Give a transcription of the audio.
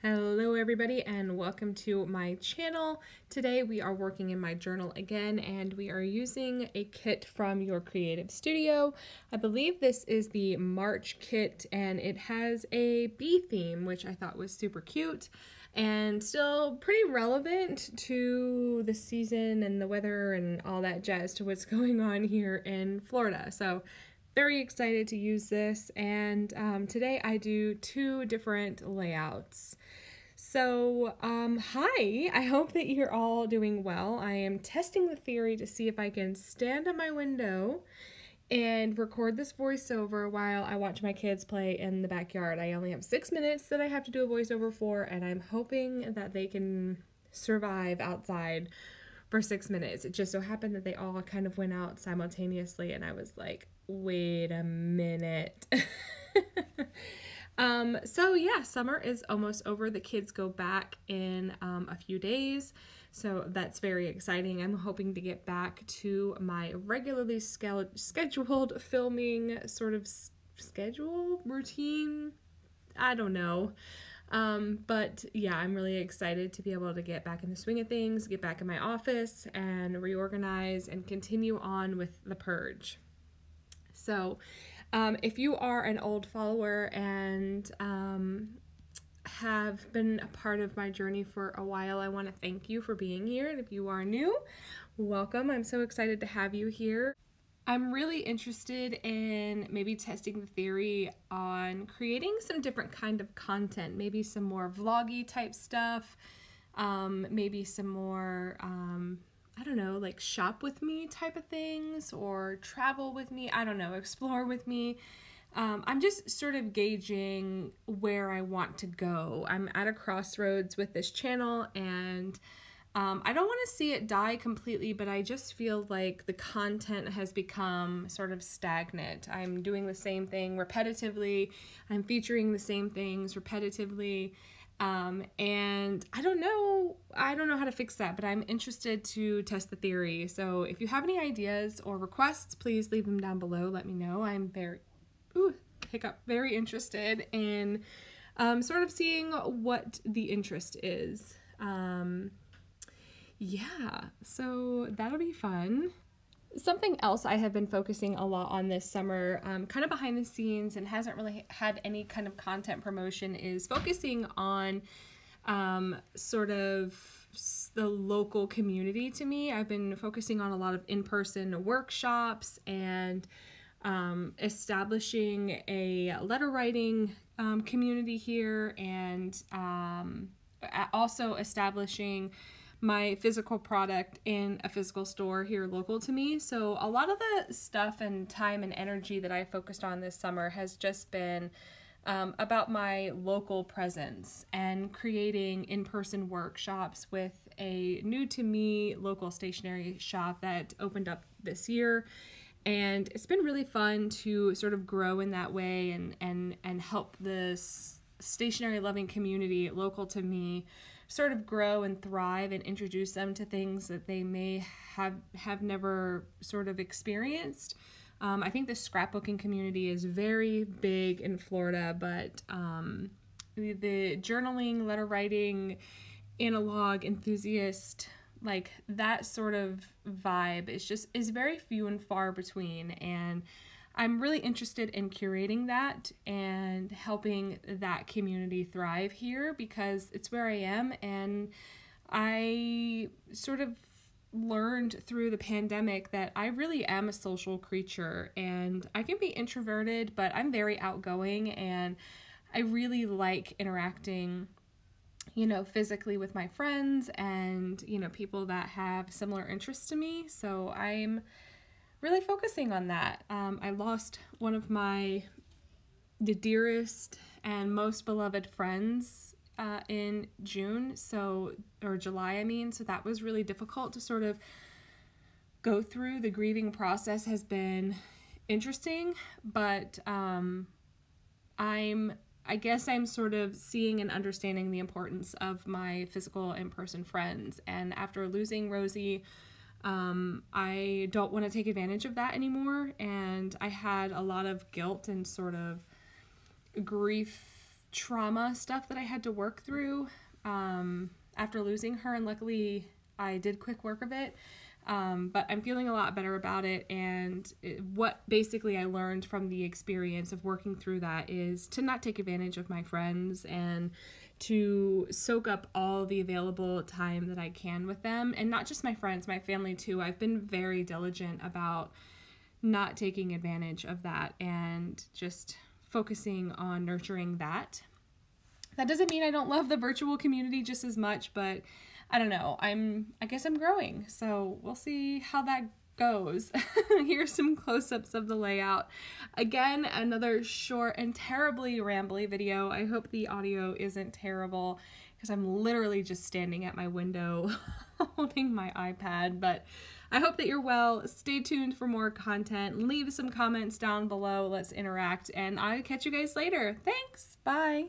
Hello everybody and welcome to my channel. Today we are working in my journal again and we are using a kit from Your Creative Studio. I believe this is the March kit and it has a bee theme, which I thought was super cute and still pretty relevant to the season and the weather and all that jazz to what's going on here in Florida. So very excited to use this, and today I do two different layouts. So, hi, I hope that you're all doing well. I am testing the theory to see if I can stand at my window and record this voiceover while I watch my kids play in the backyard. I only have 6 minutes that I have to do a voiceover for, and I'm hoping that they can survive outside for 6 minutes. It just so happened that they all kind of went out simultaneously, and I was like, wait a minute. So yeah, summer is almost over. The kids go back in a few days, so that's very exciting. I'm hoping to get back to my regularly scheduled filming sort of schedule routine. I don't know. But yeah, I'm really excited to be able to get back in the swing of things, get back in my office and reorganize and continue on with the purge. So, if you are an old follower and have been a part of my journey for a while, I want to thank you for being here. And if you are new, welcome. I'm so excited to have you here. I'm really interested in maybe testing the theory on creating some different kind of content, maybe some more vloggy type stuff, maybe some more, I don't know, like shop with me type of things or travel with me, I don't know, explore with me. I'm just sort of gauging where I want to go. I'm at a crossroads with this channel and I don't want to see it die completely, but I just feel like the content has become sort of stagnant. I'm doing the same thing repetitively. I'm featuring the same things repetitively. And I don't know how to fix that, but I'm interested to test the theory. So if you have any ideas or requests, please leave them down below. Let me know. I'm very interested in sort of seeing what the interest is. Yeah, so that'll be fun. Something else I have been focusing a lot on this summer, kind of behind the scenes and hasn't really had any kind of content promotion, is focusing on sort of the local community to me. I've been focusing on a lot of in-person workshops and establishing a letter writing community here and also establishing my physical product in a physical store here local to me. So a lot of the stuff and time and energy that I focused on this summer has just been about my local presence and creating in-person workshops with a new to me local stationery shop that opened up this year. And it's been really fun to sort of grow in that way and help this stationery loving community local to me sort of grow and thrive and introduce them to things that they may have never sort of experienced. I think the scrapbooking community is very big in Florida, but the journaling, letter writing, analog enthusiast, like that sort of vibe is very few and far between, and I'm really interested in curating that and helping that community thrive here because it's where I am, and I sort of learned through the pandemic that I really am a social creature, and I can be introverted, but I'm very outgoing, and I really like interacting, physically with my friends and, people that have similar interests to me. So I'm really focusing on that. I lost one of the dearest and most beloved friends in June, or July, I mean, so that was really difficult to sort of go through. The grieving process has been interesting, but I guess I'm sort of seeing and understanding the importance of my physical in-person friends, and after losing Rosie, I don't want to take advantage of that anymore, and I had a lot of guilt and sort of grief trauma stuff that I had to work through after losing her, and luckily I did quick work of it. But I'm feeling a lot better about it, and what basically I learned from the experience of working through that is to not take advantage of my friends and to soak up all the available time that I can with them, and not just my friends, my family too. I've been very diligent about not taking advantage of that and just focusing on nurturing that. That doesn't mean I don't love the virtual community just as much, but I don't know. I guess I'm growing, so we'll see how that goes. Here's some close-ups of the layout. Again, another short and terribly rambly video. I hope the audio isn't terrible because I'm literally just standing at my window holding my iPad, but I hope that you're well. Stay tuned for more content. Leave some comments down below. Let's interact, and I'll catch you guys later. Thanks. Bye.